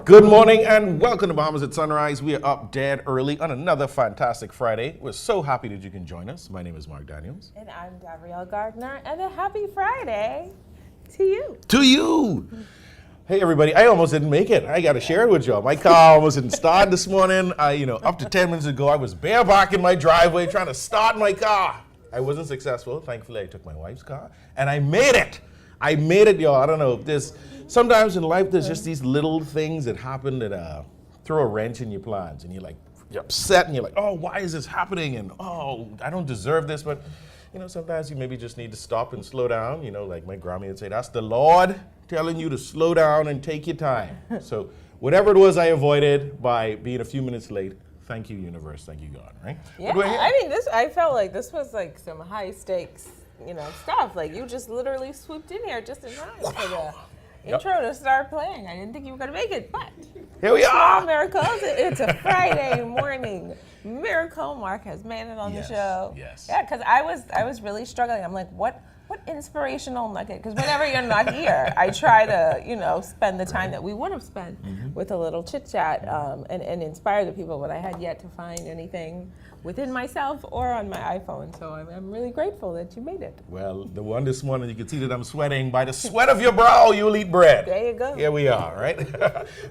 Good morning and welcome to Bahamas at Sunrise. We are up dead early on another fantastic Friday. We're so happy that you can join us. My name is Mark Daniels. And I'm Gabrielle Gardner, and a happy Friday to you. To you! Hey everybody, I almost didn't make it. I got to share it with y'all. My car almost didn't start this morning. Up to 10 minutes ago, I was bareback in my driveway trying to start my car. I wasn't successful. Thankfully, I took my wife's car, and I made it. I made it, y'all. I don't know. Sometimes in life, there's just these little things that happen that throw a wrench in your plans, and you're upset, and you're like, oh, why is this happening? And oh, I don't deserve this. But sometimes you maybe just need to stop and slow down. Like my grandma would say, that's the Lord telling you to slow down and take your time. So whatever it was I avoided by being a few minutes late, thank you, universe. Thank you, God. Right? Yeah, I felt like this was like some high stakes, stuff. Like you just literally swooped in here just in time for the intro to start playing. I didn't think you were going to make it, but here we are. Miracles. It's a Friday morning miracle. Mark has made it on the show. Yes. Yeah, because I was really struggling. I'm like, what inspirational nugget? Because whenever you're not here, I try to, spend the time that we would have spent with a little chit chat and inspire the people, but I had yet to find anything within myself or on my iPhone. So I'm really grateful that you made it. Well, the one this morning, you can see that I'm sweating. By the sweat of your brow, you'll eat bread. There you go. Here we are, right?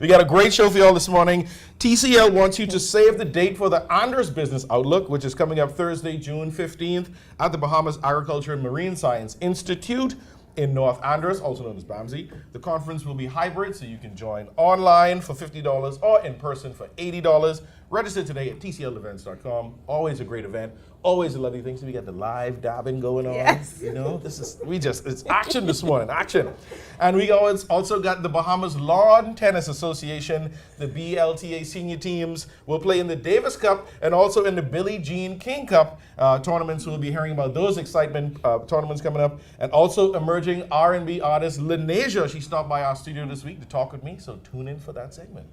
We got a great show for y'all this morning. TCL wants you to save the date for the Anders Business Outlook, which is coming up Thursday, June 15th at the Bahamas Agriculture and Marine Science Institute in North Anders, also known as BAMSI. The conference will be hybrid, so you can join online for $50 or in person for $80. Register today at tclevents.com. Always a great event. Always a lovely thing. So we got the live dabbing going on. Yes. It's action this morning, action. And we also got the Bahamas Lawn Tennis Association, the BLTA senior teams will play in the Davis Cup and also in the Billie Jean King Cup tournaments. We'll be hearing about those excitement tournaments coming up. And also emerging R&B artist LennAsia. She stopped by our studio this week to talk with me, so tune in for that segment.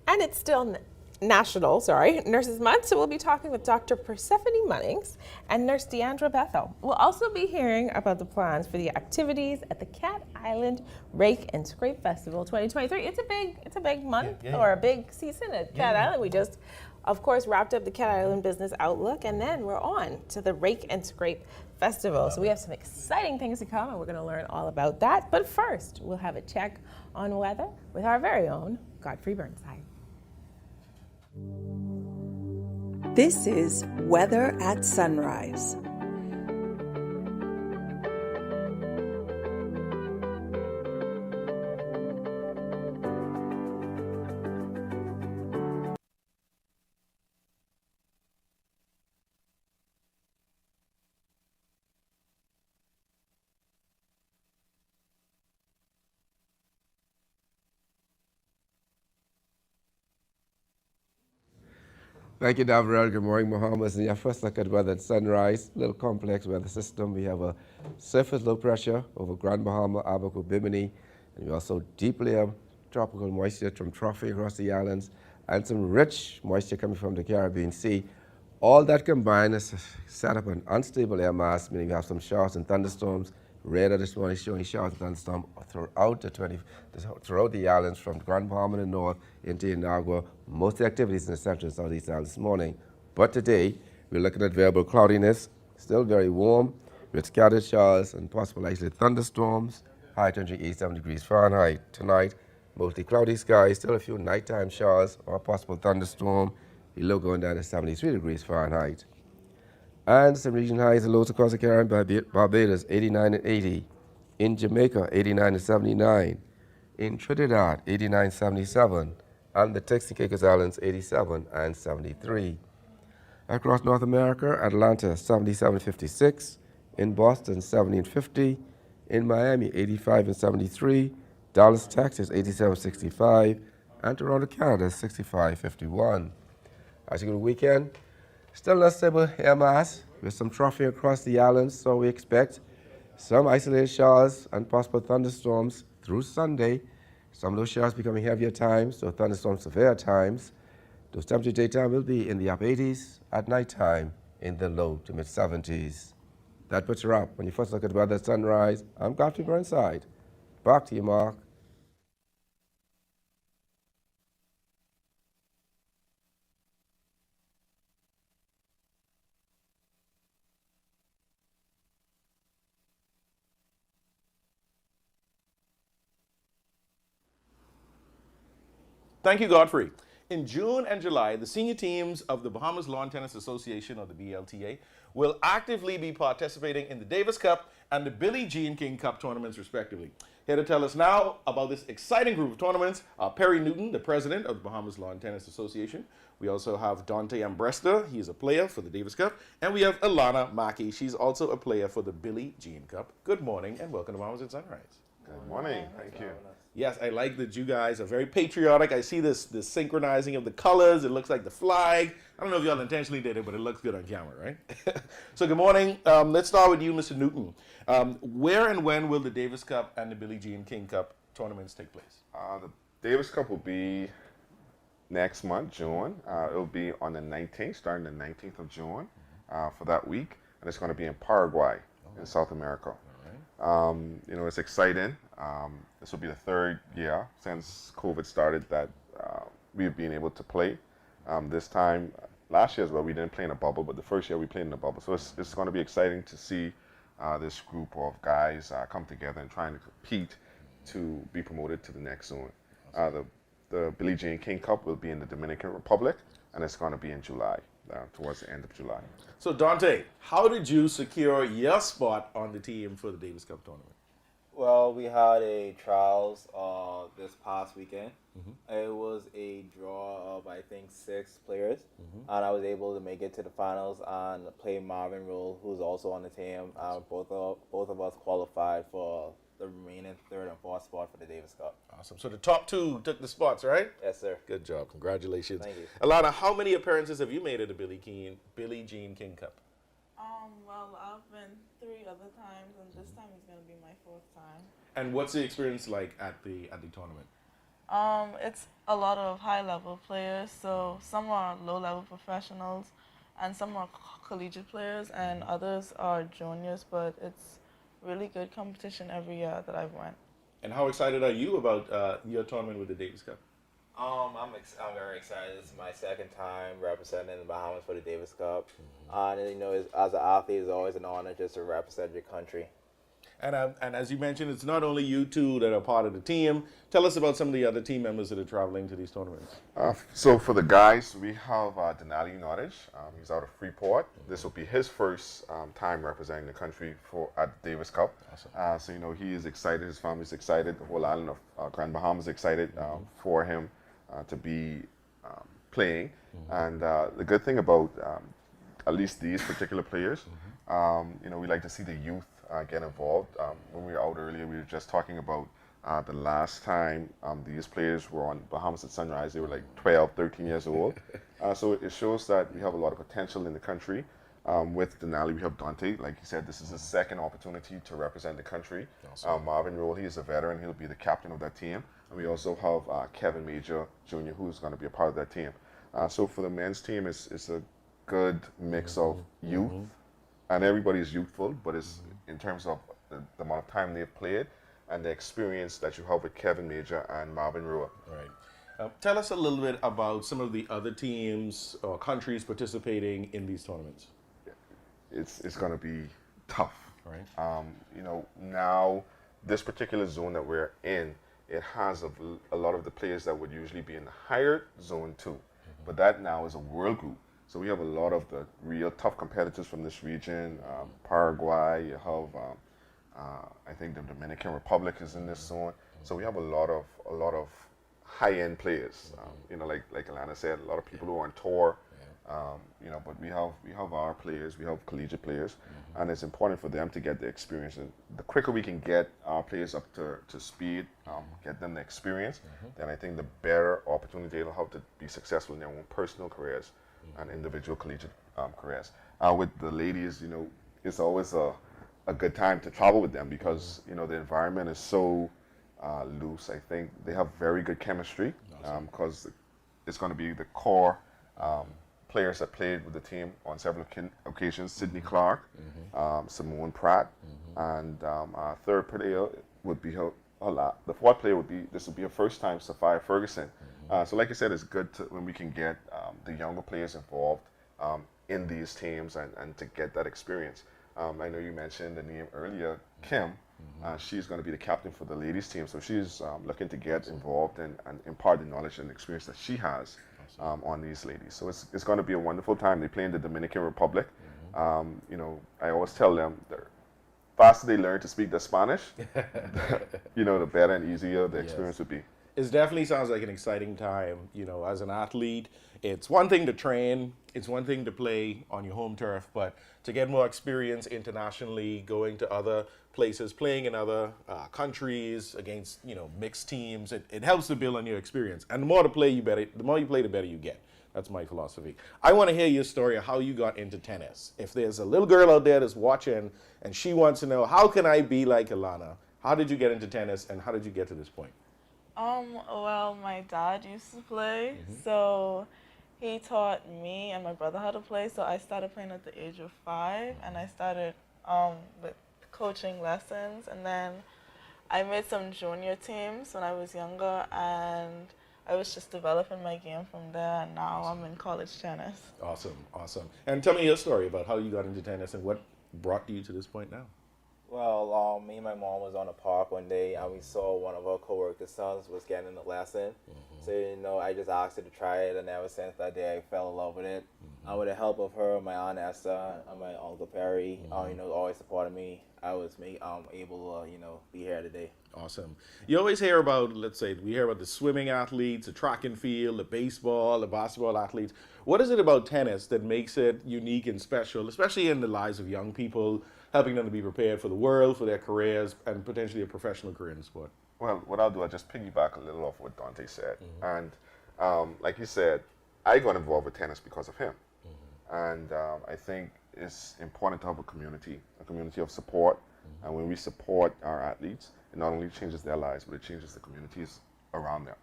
And it's still National Nurses Month, so we'll be talking with Dr. Persephone Munnings and Nurse Deandra Bethell. We'll also be hearing about the plans for the activities at the Cat Island Rake and Scrape Festival 2023. It's a big month or a big season at Cat Island. We just, of course, wrapped up the Cat Island Business Outlook, and then we're on to the Rake and Scrape Festival. So we have some exciting things to come, and we're going to learn all about that. But first, we'll have a check on weather with our very own Godfrey Burnside. This is Weather at Sunrise. Thank you, Gabrielle. Good morning, Bahamas. And your first look at weather at sunrise, little complex weather system. We have a surface low pressure over Grand Bahama, Abaco, Bimini, and we also deep layer tropical moisture from trophy across the islands, and some rich moisture coming from the Caribbean Sea. All that combined has set up an unstable air mass, meaning we have some showers and thunderstorms. Radar this morning showing showers and thunderstorms throughout the islands from Grand Bahama in the north into Inagua. Most of the activities in the central and southeast islands this morning. But today, we're looking at variable cloudiness, still very warm, with scattered showers and possible isolated thunderstorms, high temperature 87 degrees Fahrenheit. Tonight, mostly cloudy skies, still a few nighttime showers or a possible thunderstorm, the low going down to 73 degrees Fahrenheit. And some regional highs and lows across the Caribbean, Barbados 89 and 80. In Jamaica 89 and 79. In Trinidad 89 and 77. And the Turks and Caicos Islands 87 and 73. Across North America, Atlanta 77 and 56. In Boston 70 and 50. In Miami 85 and 73. Dallas, Texas 87 and 65. And Toronto, Canada 65 and 51. As you go to the weekend, still a stable air mass with some troughing across the islands, so we expect some isolated showers and possible thunderstorms through Sunday. Some of those showers becoming heavier at times, so thunderstorms severe at times. Those temperatures daytime will be in the upper 80s, at nighttime in the low to mid 70s. That puts her up. When you first look at the weather at sunrise, I'm Godfrey Burnside. Back to you, Mark. Thank you, Godfrey. In June and July, the senior teams of the Bahamas Lawn Tennis Association, or the BLTA, will actively be participating in the Davis Cup and the Billie Jean King Cup tournaments, respectively. Here to tell us now about this exciting group of tournaments are Perry Newton, the president of the Bahamas Lawn Tennis Association. We also have Donte Armbrister. He is a player for the Davis Cup. And we have Elana Mackey. She's also a player for the Billie Jean Cup. Good morning and welcome to Bahamas at Sunrise. Good morning. Thank you. Yes, I like that you guys are very patriotic. I see this synchronizing of the colors. It looks like the flag. I don't know if y'all intentionally did it, but it looks good on camera, right? So good morning. Let's start with you, Mr. Newton. Where and when will the Davis Cup and the Billie Jean King Cup tournaments take place? The Davis Cup will be next month, June. It'll be on the 19th, starting the 19th of June for that week. And it's going to be in Paraguay, in South America. It's exciting. This will be the third year since COVID started that we've been able to play. This time, last year as well, we didn't play in a bubble, but the first year we played in a bubble. So it's going to be exciting to see this group of guys come together and trying to compete to be promoted to the next zone. The Billie Jean King Cup will be in the Dominican Republic, and it's going to be in July, towards the end of July. So Donte, how did you secure your spot on the team for the Davis Cup tournament? Well, we had a trials this past weekend. It was a draw of, I think, 6 players. And I was able to make it to the finals and play Marvin Rule, who's also on the team. Both of us qualified for the remaining 3rd and 4th spot for the Davis Cup. Awesome. So the top 2 took the spots, right? Yes, sir. Good job. Congratulations. Thank you. Elana, how many appearances have you made at the Billie Jean King Cup? Well, I've been 3 other times, and this time is going to be my 4th time. And what's the experience like at the tournament? It's a lot of high-level players, so some are low-level professionals, and some are collegiate players, and others are juniors, but it's really good competition every year that I've went. And how excited are you about your tournament with the Davis Cup? I'm very excited. This is my 2nd time representing the Bahamas for the Davis Cup. And as an athlete, it's always an honor just to represent your country. And as you mentioned, it's not only you two that are part of the team. Tell us about some of the other team members that are traveling to these tournaments. So for the guys, we have Denali Nottage. He's out of Freeport. This will be his first time representing the country at the Davis Cup. Awesome. So he is excited. His family's excited. The whole island of Grand Bahamas is excited for him to be playing. And the good thing about at least these particular players, we like to see the youth get involved. When we were out earlier, we were just talking about the last time these players were on Bahamas at Sunrise. They were like 12, 13 years old. So it shows that we have a lot of potential in the country. With Denali, we have Donte. Like he said, this is his 2nd opportunity to represent the country. Awesome. Marvin Rule, he is a veteran. He'll be the captain of that team. And we also have Kevin Major Jr., who's going to be a part of that team. So for the men's team, it's a good mix of youth. And everybody's youthful, but it's in terms of the amount of time they've played and the experience that you have with Kevin Major and Marvin Rua. Right. Tell us a little bit about some of the other teams or countries participating in these tournaments. It's going to be tough. Right. Now this particular zone that we're in, it has a lot of the players that would usually be in the higher zone 2, but that now is a world group. So we have a lot of the real tough competitors from this region. Paraguay, you have, I think the Dominican Republic is in this zone. So we have a lot of high-end players. Like Elana said, a lot of people who are on tour. But we have our players, we have collegiate players, and it's important for them to get the experience. And the quicker we can get our players up to speed, get them the experience, then I think the better opportunity they'll have to be successful in their own personal careers and individual collegiate careers. With the ladies, it's always a good time to travel with them because, the environment is so loose. I think they have very good chemistry because it's going to be the core players that played with the team on several occasions. Sidney Clark, Simone Pratt, and our 3rd player would be the 4th player would be her first time, Sophia Ferguson. So like I said, it's good when we can get the younger players involved in these teams and to get that experience. I know you mentioned the name earlier, Kim. She's going to be the captain for the ladies team, so she's looking to get involved and impart the knowledge and experience that she has on these ladies. So it's going to be a wonderful time. They play in the Dominican Republic. You know, I always tell them the faster they learn to speak the Spanish, you know, the better and easier the experience would be. It definitely sounds like an exciting time. You know, as an athlete, it's one thing to train, it's one thing to play on your home turf, but to get more experience internationally, going to other places, playing in other countries against, you know, mixed teams, it helps to build on your experience. And the more to play, the more you play, the better you get. That's my philosophy. I want to hear your story of how you got into tennis. If there's a little girl out there that's watching and she wants to know, how can I be like Elana? How did you get into tennis and how did you get to this point? Well, my dad used to play, so he taught me and my brother how to play. So I started playing at the age of 5, and I started with coaching lessons, and then I made some junior teams when I was younger, and I was just developing my game from there, and now I'm in college tennis. Awesome, awesome. And tell me your story about how you got into tennis and what brought you to this point now. Well, me and my mom was on the park one day, and we saw one of our coworkers' sons was getting a lesson. So, you know, I just asked her to try it, and ever since that day, I fell in love with it. And with the help of her, my Aunt Esther, and my Uncle Perry, you know, always supported me. I was able to, you know, be here today. Awesome. You always hear about, let's say, we hear about the swimming athletes, the track and field, the baseball, the basketball athletes. What is it about tennis that makes it unique and special, especially in the lives of young people, helping them to be prepared for the world, for their careers, and potentially a professional career in the sport? Well, what I'll do, I'll just piggyback a little off what Donte said. And like he said, I got involved with tennis because of him. And I think it's important to have a community of support. And when we support our athletes, it not only changes their lives, but it changes the communities around them.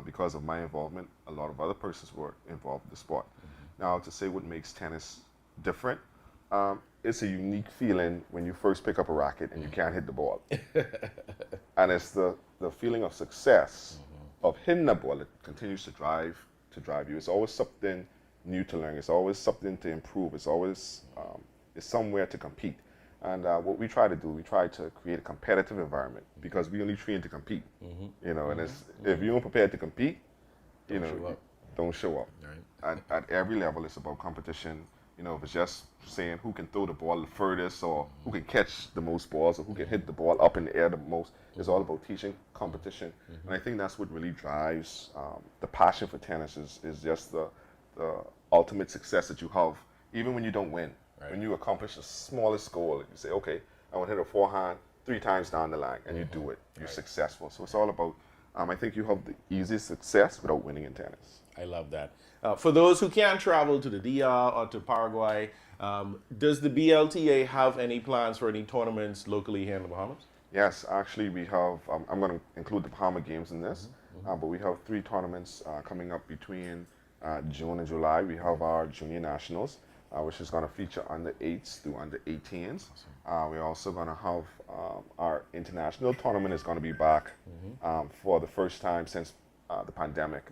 Because of my involvement, a lot of other persons were involved in the sport. Now, to say what makes tennis different, it's a unique feeling when you first pick up a racket and you can't hit the ball. And it's the feeling of success of hitting the ball that continues to drive you. It's always something new to learn. It's always something to improve. It's always it's somewhere to compete. And what we try to do, we try to create a competitive environment because we only train to compete. You know, and if you're prepared to compete, you know, don't show up. Right. At every level, it's about competition. You know, if it's just saying who can throw the ball the furthest or who can catch the most balls or who can hit the ball up in the air the most, it's all about teaching competition. And I think that's what really drives the passion for tennis is just the ultimate success that you have, even when you don't win. Right. When you accomplish the smallest goal, you say, okay, I want to hit a forehand 3 times down the line, and you do it. You're successful. So it's all about, I think you have the easiest success without winning in tennis. I love that. For those who can't travel to the DR or to Paraguay, does the BLTA have any plans for any tournaments locally here in the Bahamas? Yes, actually we have, I'm going to include the Bahama Games in this, but we have 3 tournaments coming up between June and July. We have our Junior Nationals, which is going to feature under 8s through under 18s. We're also going to have our international tournament is going to be back for the first time since the pandemic,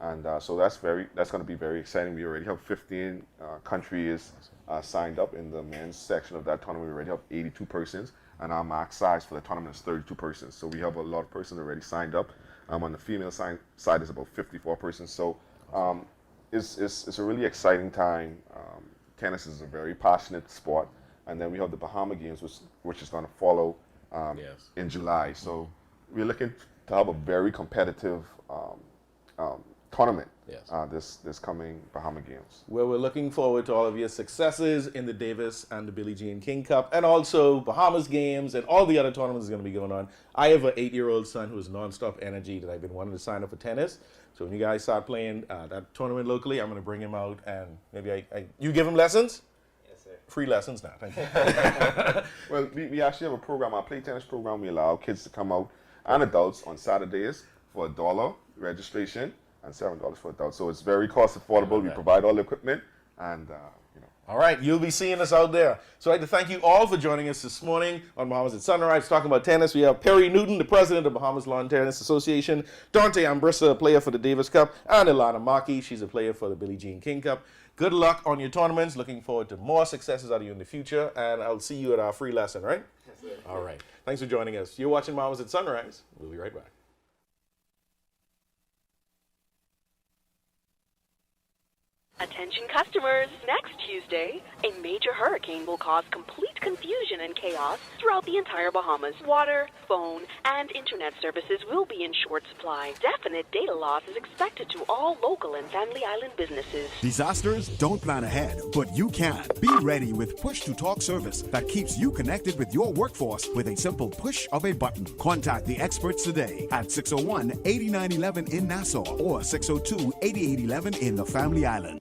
and so that's going to be very exciting. We already have 15 countries signed up in the men's section of that tournament. We already have 82 persons, and our max size for the tournament is 32 persons. So we have a lot of persons already signed up. On the female side is about 54 persons. So it's a really exciting time. Tennis is a very passionate sport, and then we have the Bahama Games, which is going to follow in July. So we're looking to have a very competitive tournament this coming Bahama Games. Well, we're looking forward to all of your successes in the Davis and the Billie Jean King Cup, and also Bahamas Games and all the other tournaments that are going to be going on. I have an 8-year-old son who has nonstop energy that I've been wanting to sign up for tennis. So when you guys start playing that tournament locally, I'm going to bring him out, and maybe you give him lessons? Yes, sir. Free lessons now. Thank you. Well, we actually have a program, our play tennis program. We allow kids to come out and adults on Saturdays for $1 registration and $7 for adults. So it's very cost affordable. We provide all the equipment, and you know. All right, you'll be seeing us out there. So I'd like to thank you all for joining us this morning on Bahamas at Sunrise, talking about tennis. We have Perry Newton, the president of Bahamas Lawn Tennis Association, Donte Armbrister, a player for the Davis Cup, and Elana Mackey, she's a player for the Billie Jean King Cup. Good luck on your tournaments. Looking forward to more successes out of you in the future, and I'll see you at our free lesson, right? Yes, All right. Thanks for joining us. You're watching Bahamas at Sunrise. We'll be right back. Attention customers, next Tuesday, a major hurricane will cause complete confusion and chaos throughout the entire Bahamas. Water, phone, and internet services will be in short supply. Definite data loss is expected to all local and Family Island businesses. Disasters don't plan ahead, but you can. Be ready with push-to-talk service that keeps you connected with your workforce with a simple push of a button. Contact the experts today at 601-8911 in Nassau or 602-8811 in the Family Island.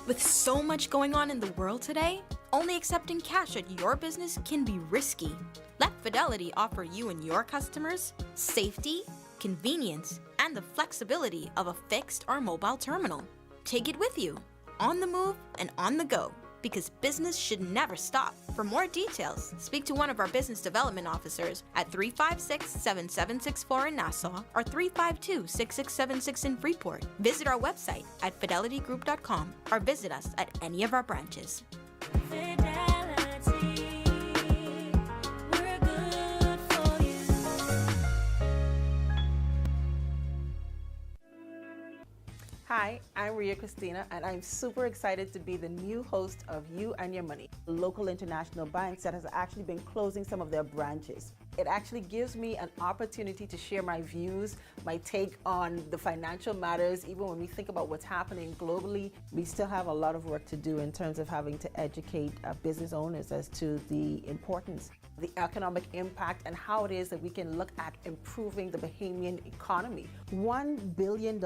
With so much going on in the world today, only accepting cash at your business can be risky. Let Fidelity offer you and your customers safety, convenience, and the flexibility of a fixed or mobile terminal. Take it with you, on the move and on the go, because business should never stop. For more details, speak to one of our business development officers at 356-7764 in Nassau or 352-6676 in Freeport. Visit our website at fidelitygroup.com or visit us at any of our branches. Hi, I'm Ria Christina, and I'm super excited to be the new host of You and Your Money, local international banks that has actually been closing some of their branches. It actually gives me an opportunity to share my views, my take on the financial matters. Even when we think about what's happening globally, we still have a lot of work to do in terms of having to educate business owners as to the importance, the economic impact, and how it is that we can look at improving the Bahamian economy. $1 billion.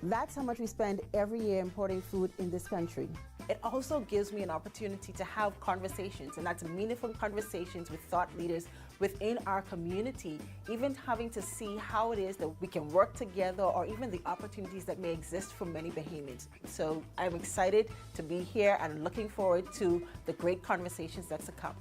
That's how much we spend every year importing food in this country. It also gives me an opportunity to have conversations, and that's meaningful conversations with thought leaders within our community, even having to see how it is that we can work together or even the opportunities that may exist for many Bahamians. So I'm excited to be here and looking forward to the great conversations that's to come.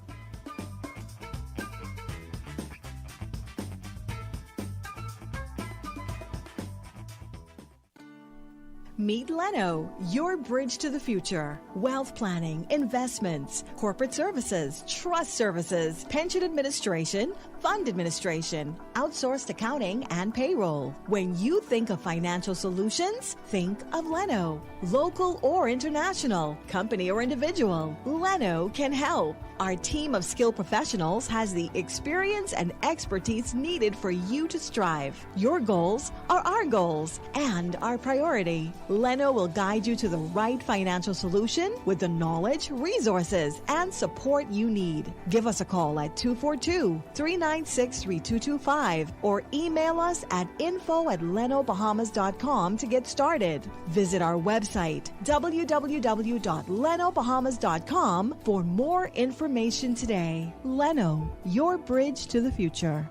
Meet Leno, your bridge to the future. Wealth planning, investments, corporate services, trust services, pension administration, fund administration, outsourced accounting, and payroll. When you think of financial solutions, think of Leno. Local or international, company or individual, Leno can help. Our team of skilled professionals has the experience and expertise needed for you to strive. Your goals are our goals and our priority. Leno will guide you to the right financial solution with the knowledge, resources, and support you need. Give us a call at 242-396-3225 or email us at info@lenobahamas.com to get started. Visit our website, www.lenobahamas.com, for more information today. Leno, your bridge to the future.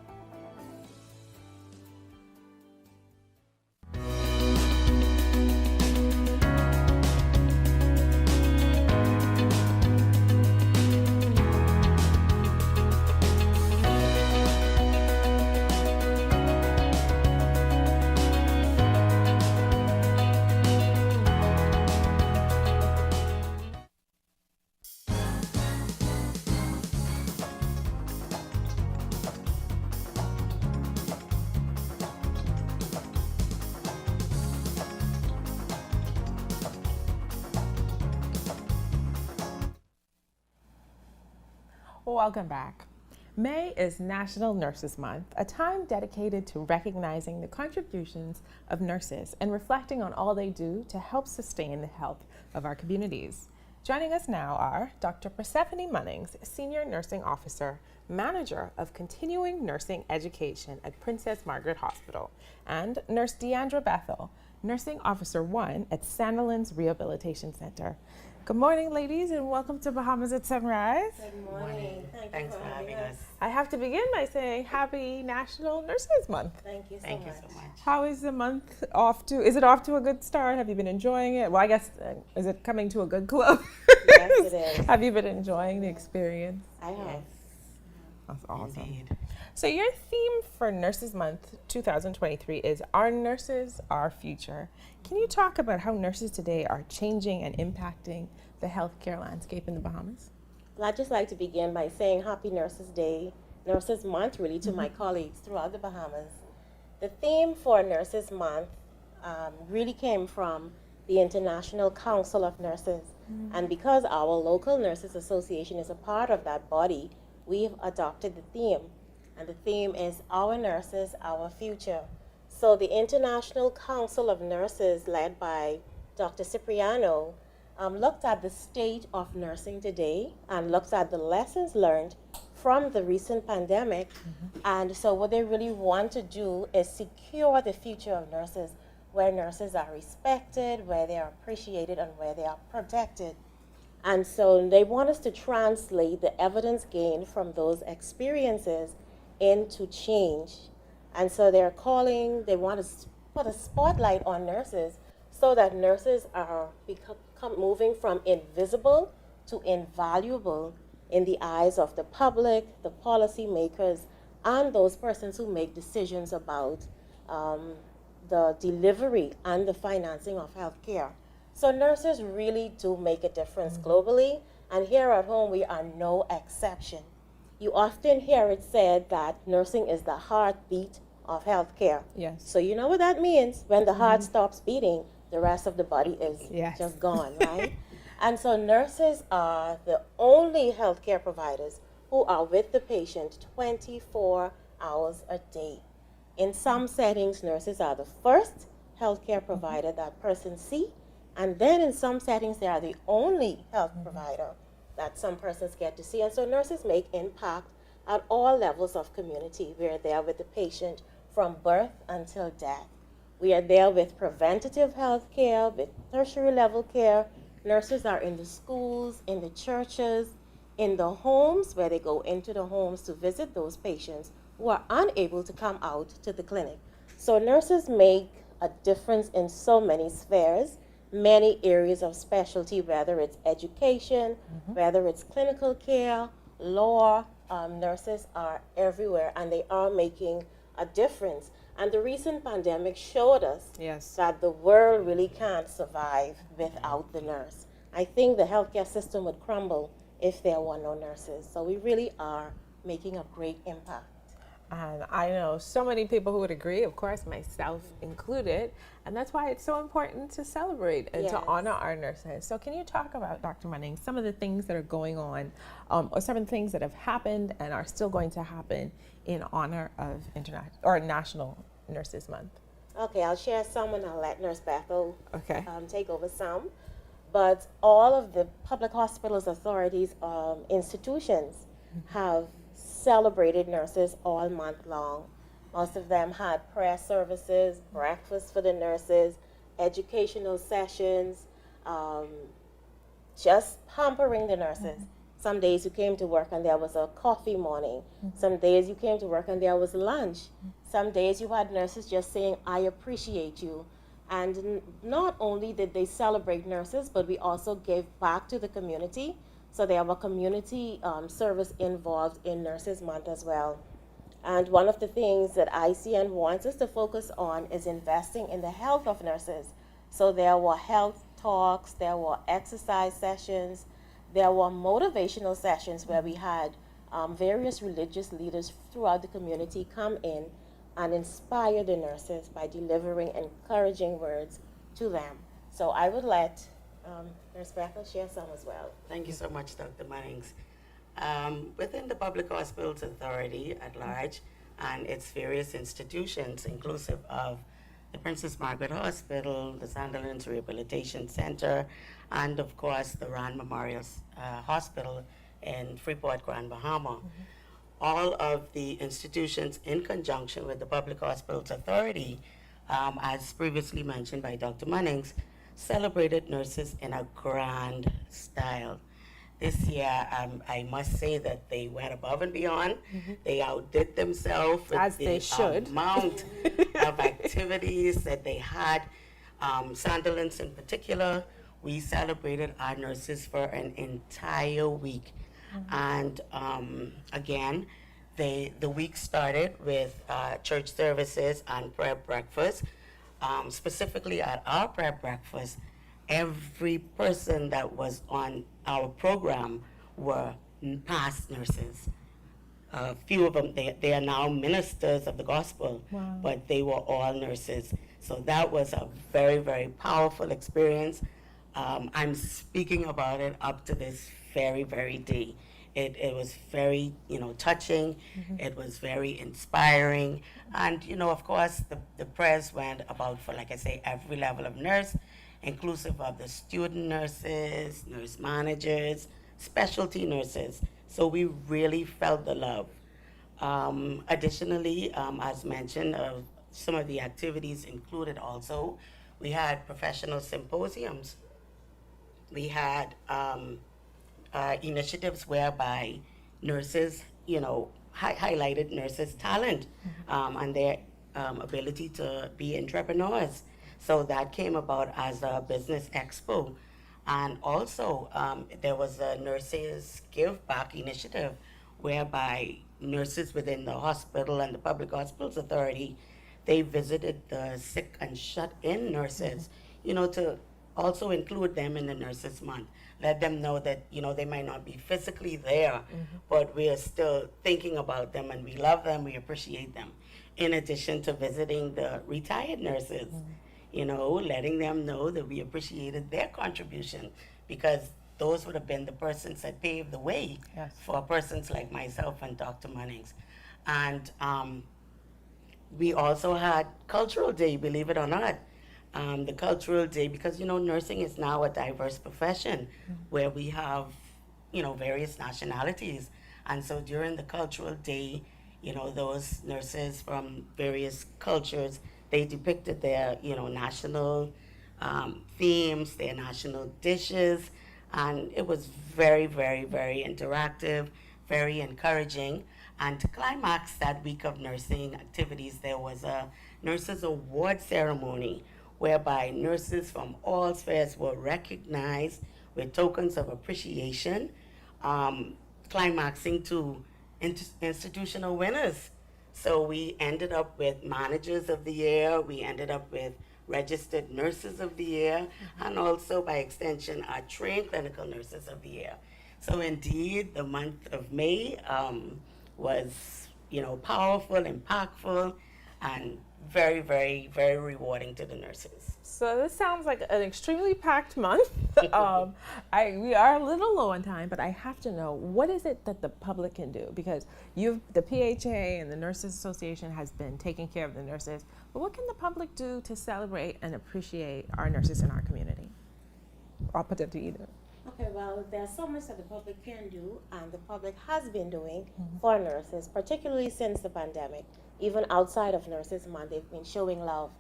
Welcome back. May is National Nurses Month, a time dedicated to recognizing the contributions of nurses and reflecting on all they do to help sustain the health of our communities. Joining us now are Dr. Persephone Munnings, Senior Nursing Officer, Manager of Continuing Nursing Education at Princess Margaret Hospital, and Nurse Deandra Bethell, Nursing Officer 1 at Sandilands Rehabilitation Center. Good morning, ladies, and welcome to Bahamas at Sunrise. Good morning. Thanks for having us. I have to begin by saying Happy National Nurses Month. Thank you so much. How is the month off to? Is it off to a good start? Have you been enjoying it? Well, I guess, is it coming to a good close? Yes, it is. Have you been enjoying the experience? I have. That's awesome. Indeed. So your theme for Nurses Month 2023 is Our Nurses, Our Future. Can you talk about how nurses today are changing and impacting the healthcare landscape in the Bahamas? Well, I'd just like to begin by saying Happy Nurses Day, Nurses Month, really, to my colleagues throughout the Bahamas. The theme for Nurses Month really came from the International Council of Nurses. And because our local Nurses Association is a part of that body, we've adopted the theme. And the theme is Our Nurses, Our Future. So the International Council of Nurses, led by Dr. Cipriano, looked at the state of nursing today and looked at the lessons learned from the recent pandemic. And so what they really want to do is secure the future of nurses, where nurses are respected, where they are appreciated, and where they are protected. And so they want us to translate the evidence gained from those experiences into change. And so they want to put a spotlight on nurses so that nurses are moving from invisible to invaluable in the eyes of the public, the policymakers, and those persons who make decisions about the delivery and the financing of healthcare. So nurses really do make a difference globally, and here at home we are no exception. You often hear it said that nursing is the heartbeat of healthcare. Yes. So you know what that means? When the heart stops beating, the rest of the body is just gone, right? And so nurses are the only healthcare providers who are with the patient 24 hours a day. In some settings, nurses are the first healthcare provider that persons see, and then in some settings, they are the only health provider that some persons get to see. And so nurses make impact at all levels of community. We are there with the patient from birth until death. We are there with preventative health care, with tertiary level care. Nurses are in the schools, in the churches, in the homes, where they go into the homes to visit those patients who are unable to come out to the clinic. So nurses make a difference in so many spheres, many areas of specialty, whether it's education, whether it's clinical care, law. Nurses are everywhere, and they are making a difference. And the recent pandemic showed us that the world really can't survive without the nurse. I think the healthcare system would crumble if there were no nurses. So we really are making a great impact. And I know so many people who would agree, of course, myself included, and that's why it's so important to celebrate and to honor our nurses. So can you talk about, Dr. Munnings, some of the things that are going on, or some of the things that have happened and are still going to happen in honor of National Nurses Month? Okay, I'll share some and I'll let Nurse Bethell take over some. But all of the public hospitals, authorities, institutions have celebrated nurses all month long. Most of them had prayer services, breakfast for the nurses, educational sessions, just pampering the nurses. Some days you came to work and there was a coffee morning. Some days you came to work and there was lunch. Some days you had nurses just saying, I appreciate you. And not only did they celebrate nurses, but we also gave back to the community. So there were community service involved in Nurses Month as well. And one of the things that ICN wants us to focus on is investing in the health of nurses. So there were health talks, there were exercise sessions, there were motivational sessions where we had various religious leaders throughout the community come in and inspire the nurses by delivering encouraging words to them. So I would let Nurse Bethell share some as well. Thank you so much, Dr. Munnings. Within the Public Hospitals Authority at large and its various institutions, inclusive of the Princess Margaret Hospital, the Sandilands Rehabilitation Center, and of course the Rand Memorial Hospital in Freeport, Grand Bahama. All of the institutions, in conjunction with the Public Hospitals Authority, as previously mentioned by Dr. Munnings, celebrated nurses in a grand style. This year, I must say that they went above and beyond. They outdid themselves with the amount of activities that they had. Sandilands in particular, we celebrated our nurses for an entire week. And again, The week started with church services and prayer breakfast. Specifically at our prayer breakfast, every person that was on our program were past nurses. A few of them, they are now ministers of the gospel, Wow. but they were all nurses. So that was a very, very powerful experience. I'm speaking about it up to this very, very day. It was very, touching. It was very inspiring. And, of course, the prayers went about for, like I say, every level of nurse, inclusive of the student nurses, nurse managers, specialty nurses. So we really felt the love. Additionally, as mentioned, some of the activities included also, we had professional symposiums. We had initiatives whereby nurses, highlighted nurses' talent and their ability to be entrepreneurs. So that came about as a business expo. And also, there was a Nurses Give Back initiative whereby nurses within the hospital and the Public Hospitals Authority, they visited the sick and shut-in nurses, to also include them in the Nurses Month. Let them know that, they might not be physically there, but we are still thinking about them and we love them, we appreciate them. In addition to visiting the retired nurses, letting them know that we appreciated their contribution, because those would have been the persons that paved the way for persons like myself and Dr. Munnings. And we also had Cultural Day, believe it or not. The Cultural Day, because, nursing is now a diverse profession where we have, various nationalities. And so during the Cultural Day, those nurses from various cultures, they depicted their, national themes, their national dishes, and it was very, very, very interactive, very encouraging. And to climax that week of nursing activities, there was a Nurses Award ceremony whereby nurses from all spheres were recognized with tokens of appreciation, climaxing to institutional winners. So we ended up with Managers of the Year, we ended up with Registered Nurses of the Year, and also by extension, our Trained Clinical Nurses of the Year. So indeed, the month of May was, powerful, impactful, and very, very, very rewarding to the nurses. So this sounds like an extremely packed month. We are a little low on time, but I have to know, what is it that the public can do? Because the PHA and the Nurses Association has been taking care of the nurses, but what can the public do to celebrate and appreciate our nurses in our community? I'll put it to either. Okay, well, there's so much that the public can do, and the public has been doing for nurses, particularly since the pandemic. Even outside of Nurses Month, they've been showing love.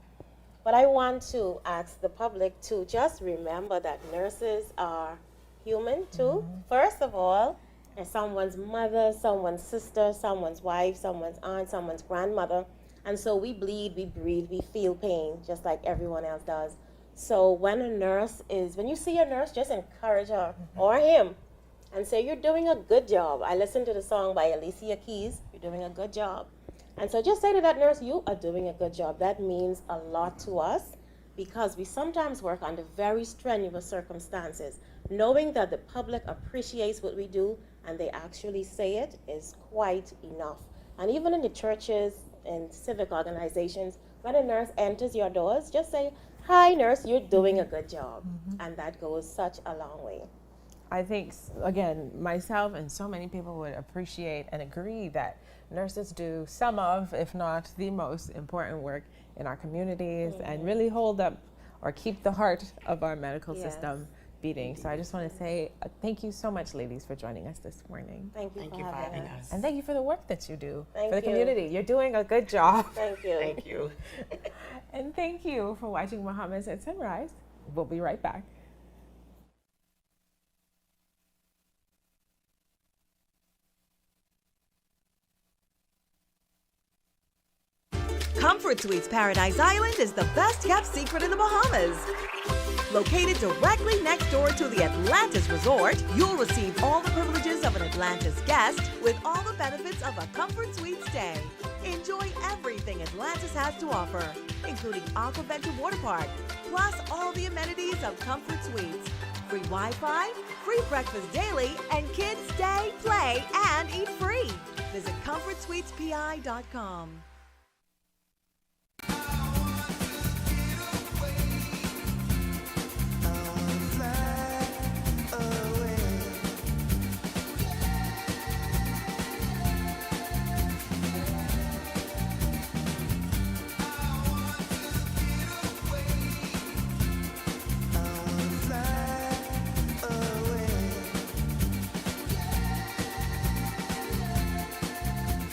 But I want to ask the public to just remember that nurses are human too. First of all, they're someone's mother, someone's sister, someone's wife, someone's aunt, someone's grandmother. And so we bleed, we breathe, we feel pain, just like everyone else does. So when you see a nurse, just encourage her or him and say, you're doing a good job. I listened to the song by LennAsia Keys, you're doing a good job. And so just say to that nurse, you are doing a good job. That means a lot to us, because we sometimes work under very strenuous circumstances. Knowing that the public appreciates what we do and they actually say it is quite enough. And even in the churches and civic organizations, when a nurse enters your doors, just say, hi nurse, you're doing a good job. And that goes such a long way. I think, again, myself and so many people would appreciate and agree that nurses do some of, if not the most important work in our communities and really hold up or keep the heart of our medical system beating. So I just want to say thank you so much, ladies, for joining us this morning. Thank you for having us. And thank you for the work that you do Thank for the you. community. You're doing a good job. Thank you. Thank you. And thank you for watching Bahamas at Sunrise. We'll be right back. Comfort Suites Paradise Island is the best kept secret in the Bahamas. Located directly next door to the Atlantis Resort, you'll receive all the privileges of an Atlantis guest with all the benefits of a Comfort Suite stay. Enjoy everything Atlantis has to offer, including Aquaventure Water Park, plus all the amenities of Comfort Suites. Free Wi-Fi, free breakfast daily, and kids stay, play, and eat free. Visit ComfortSuitesPI.com.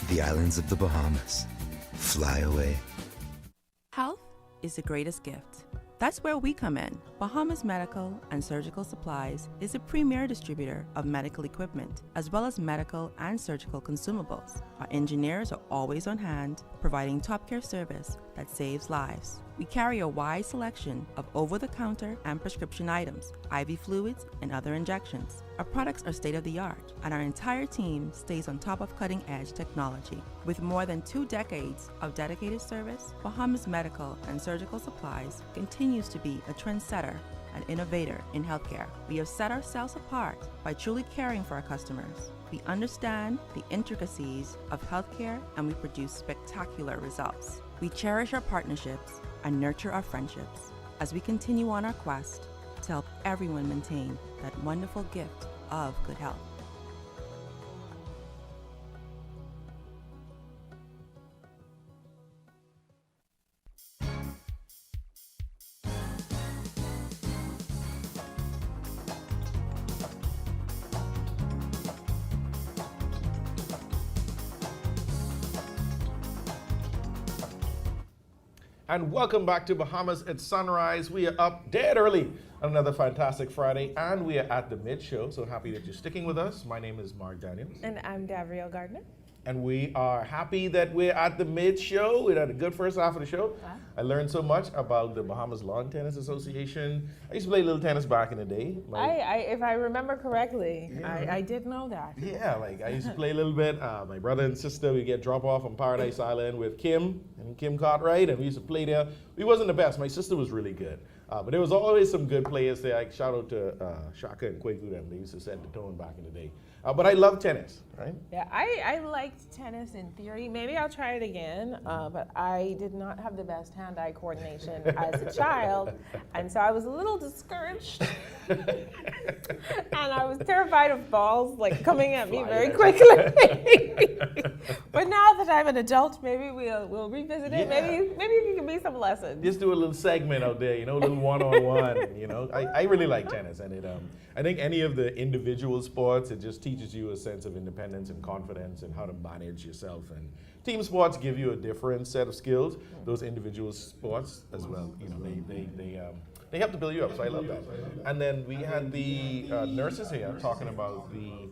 The islands of the Bahamas. Fly away. Health is the greatest gift. That's where we come in. Bahamas Medical and Surgical Supplies is a premier distributor of medical equipment, as well as medical and surgical consumables. Our engineers are always on hand, providing top care service that saves lives. We carry a wide selection of over-the-counter and prescription items, IV fluids, and other injections. Our products are state-of-the-art, and our entire team stays on top of cutting-edge technology. With more than 2 decades of dedicated service, Bahamas Medical and Surgical Supplies continues to be a trendsetter and innovator in healthcare. We have set ourselves apart by truly caring for our customers. We understand the intricacies of healthcare, and we produce spectacular results. We cherish our partnerships and nurture our friendships as we continue on our quest to help everyone maintain that wonderful gift of good health. And welcome back to Bahamas at Sunrise. We are up dead early on another fantastic Friday, and we are at the mid-show, so happy that you're sticking with us. My name is Mark Daniels. And I'm Gabrielle Gardner. And we are happy that we're at the mid-show. We had a good first half of the show. Wow. I learned so much about the Bahamas Lawn Tennis Association. I used to play a little tennis back in the day. If I remember correctly, yeah. I did know that. Yeah, like I used to play a little bit. My brother and sister, we get drop off on Paradise Island with Kim and Kim Cartwright, and we used to play there. We wasn't the best. My sister was really good. But there was always some good players there. Like shout out to Shaka and Kwaku them. They used to set the tone back in the day. But I love tennis, right? Yeah, I liked tennis in theory. Maybe I'll try it again, but I did not have the best hand-eye coordination as a child, and so I was a little discouraged. And I was terrified of balls like coming at me very quickly. But now that I'm an adult, maybe we'll revisit it. Yeah. Maybe it can be some lessons. Just do a little segment out there, you know, a little one-on-one. You know, I really like tennis, and I think any of the individual sports, it just teaches you a sense of independence and confidence and how to manage yourself. And team sports give you a different set of skills. Those individual sports as well, you know, they help to build you up. So I love that. And then we had the nurses here talking about the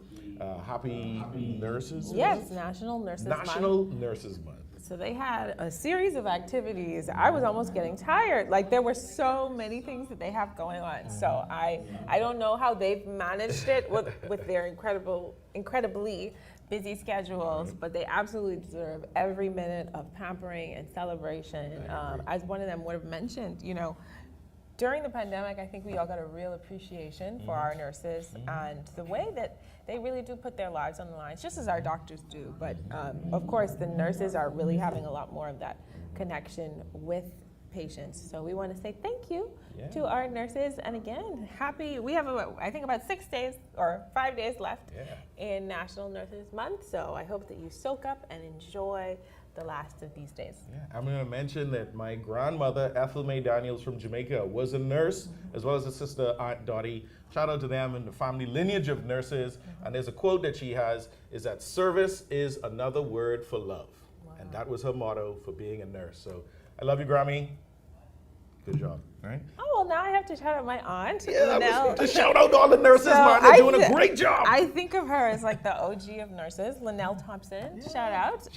Happy Nurses. Yes, National Nurses Month. National Nurses Month. So they had a series of activities. I was almost getting tired. Like there were so many things that they have going on. So I don't know how they've managed it with their incredibly busy schedules, but they absolutely deserve every minute of pampering and celebration. As one of them would have mentioned, you know, during the pandemic, I think we all got a real appreciation for our nurses and the way that they really do put their lives on the line, just as our doctors do. But of course, the nurses are really having a lot more of that connection with patients. So we want to say thank you to our nurses. And again, we have, I think, about 6 days or 5 days left in National Nurses Month. So I hope that you soak up and enjoy the last of these days. Yeah, I'm going to mention that my grandmother, Ethel Mae Daniels from Jamaica, was a nurse, as well as her sister, Aunt Dottie. Shout out to them and the family lineage of nurses. And there's a quote that she has, is that service is another word for love. Wow. And that was her motto for being a nurse. So I love you, Grammy. Good job. All right. Oh, well, now I have to shout out my aunt. Yeah, Linnell. to shout out all the nurses, man. They're doing a great job. I think of her as like the OG of nurses, Linnell Thompson. Shout out.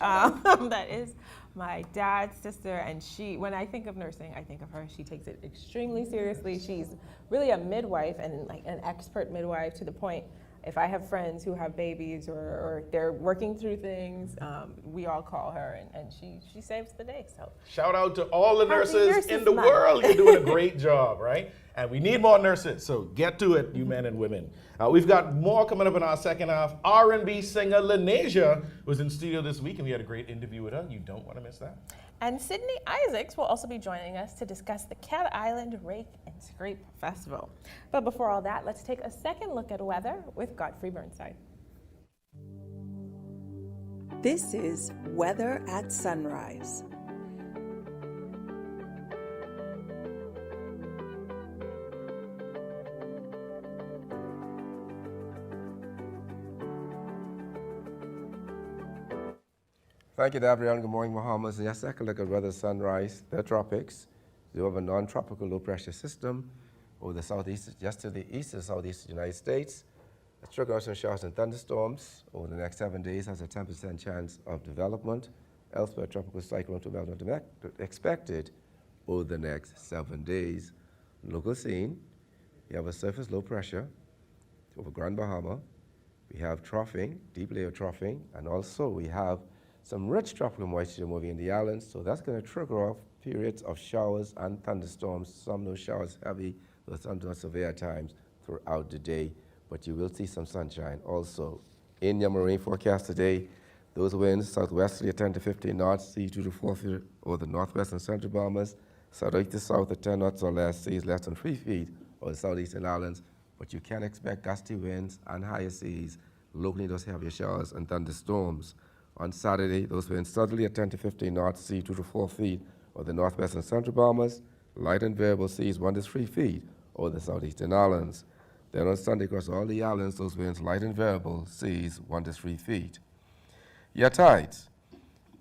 That is my dad's sister, and when I think of nursing, I think of her. She takes it extremely seriously. She's really a midwife and like an expert midwife to the point. If I have friends who have babies or they're working through things, we all call her, and she saves the day. So shout out to all the nurses in the Month. world. You're doing a great job, right? And we need more nurses, so get to it, you men and women. We've got more coming up in our second half. R&B singer LennAsia was in studio this week, and we had a great interview with her. You don't want to miss that. And Sidney Isaacs will also be joining us to discuss the Cat Island Rake and Scrape Festival. But before all that, let's take a second look at weather with Godfrey Burnside. This is Weather at Sunrise. Thank you, Deandra. Good morning, Bahamas. And just take a look at weather sunrise. The tropics. You have a non-tropical low-pressure system over the southeast, just to the east and southeast of the United States. Let's trigger out some showers and thunderstorms over the next 7 days. Has a 10% chance of development. Elsewhere, tropical cyclone development expected over the next 7 days. Local scene. You have a surface low pressure over Grand Bahama. We have troughing, deep layer troughing, and also we have some rich tropical moisture moving in the islands, so that's going to trigger off periods of showers and thunderstorms. Some of those showers heavy, those not severe times throughout the day, but you will see some sunshine also. In your marine forecast today, those winds southwesterly at 10 to 15 knots, seas 2 to 4 feet over the northwest and central Bahamas, southeast to south at 10 knots or less, seas less than 3 feet over the southeastern islands, but you can expect gusty winds and higher seas, locally those heavier showers and thunderstorms. On Saturday, those winds southerly at 10 to 15 knots, sea 2 to 4 feet over the northwest and central Bahamas, light and variable seas 1 to 3 feet over the southeastern islands. Then on Sunday, across all the islands, those winds light and variable seas 1 to 3 feet. Your tides.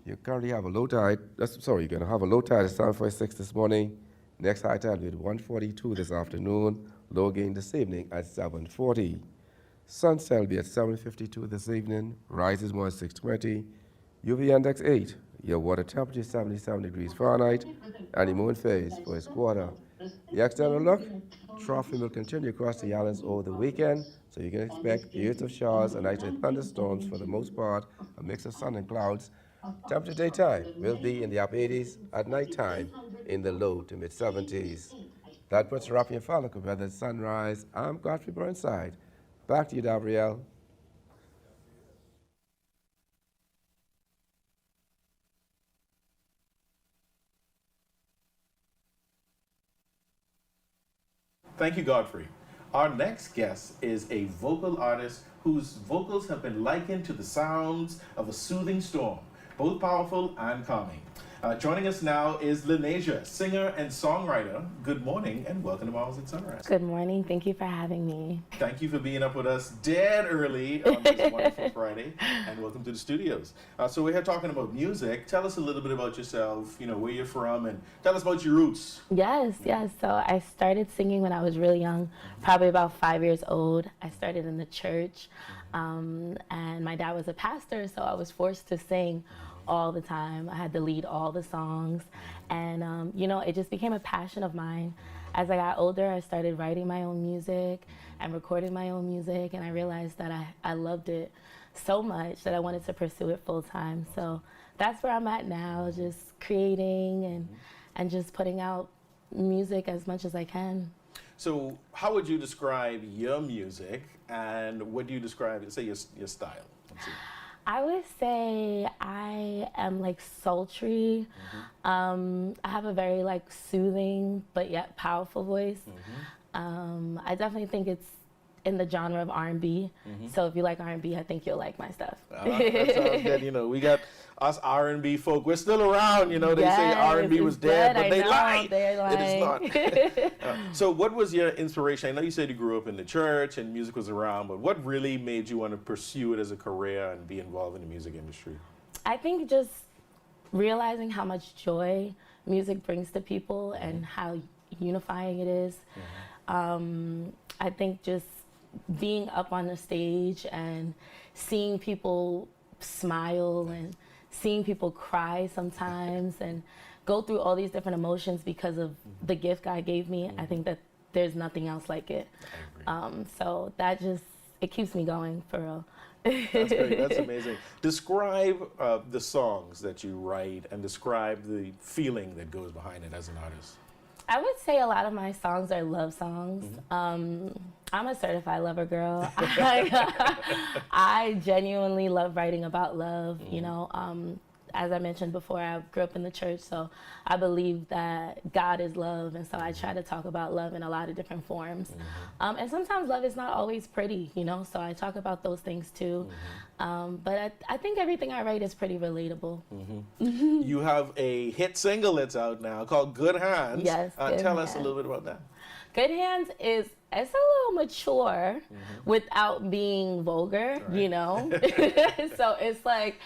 You currently have a low tide. You're going to have a low tide at 7:46 this morning. Next high tide will be 1:42 this afternoon. Low again this evening at 7:40. Sunset will be at 7:52 this evening, rises more at 6:20. UV index 8, your water temperature 77 degrees Fahrenheit, and the moon phase for its quarter. The external look, troughing will continue across the islands over the weekend, so you can expect periods of showers and isolated thunderstorms for the most part, a mix of sun and clouds. Temperature daytime will be in the upper 80s, at nighttime in the low to mid 70s. That puts Rafi and Falcon weather at sunrise. I'm Godfrey Burnside. Back to you, Gabrielle. Thank you, Godfrey. Our next guest is a vocal artist whose vocals have been likened to the sounds of a soothing storm, both powerful and calming. Joining us now is LennAsia, singer and songwriter. Good morning and welcome to Bahamas at Sunrise. Good morning. Thank you for having me. Thank you for being up with us dead early on this wonderful Friday, and welcome to the studios. So we're here talking about music. Tell us a little bit about yourself, where you're from, and tell us about your roots. Yes. So I started singing when I was really young, probably about 5 years old. I started in the church, and my dad was a pastor, so I was forced to sing all the time. I had to lead all the songs, and it just became a passion of mine. As I got older, I started writing my own music and recording my own music, and I realized that I loved it so much that I wanted to pursue it full time. So that's where I'm at now, just creating and just putting out music as much as I can. So how would you describe your music, and what do you describe, say, your style? Let's see. I would say I am like sultry. I have a very soothing but yet powerful voice. I definitely think it's in the genre of R&B. So if you like R&B, I think you'll like my stuff. That sounds good. We got us R&B folk. We're still around. They say R&B was dead, but they lie. It is not. So what was your inspiration? I know you said you grew up in the church and music was around, but what really made you want to pursue it as a career and be involved in the music industry? I think just realizing how much joy music brings to people and how unifying it is. I think just being up on the stage and seeing people smile and seeing people cry sometimes and go through all these different emotions because of the gift God gave me, I think that there's nothing else like it. So that just, it keeps me going, for real. That's great. That's amazing. Describe the songs that you write and describe the feeling that goes behind it as an artist. I would say a lot of my songs are love songs. I'm a certified lover girl. I genuinely love writing about love. You know, as I mentioned before, I grew up in the church, so I believe that God is love, and so I try to talk about love in a lot of different forms. And sometimes love is not always pretty, you know, so I talk about those things too. But I think everything I write is pretty relatable. You have a hit single that's out now called Good Hands. Yes, Good Tell us a Hands. little bit about that. Good Hands is, it's a little mature without being vulgar, you know? So it's like,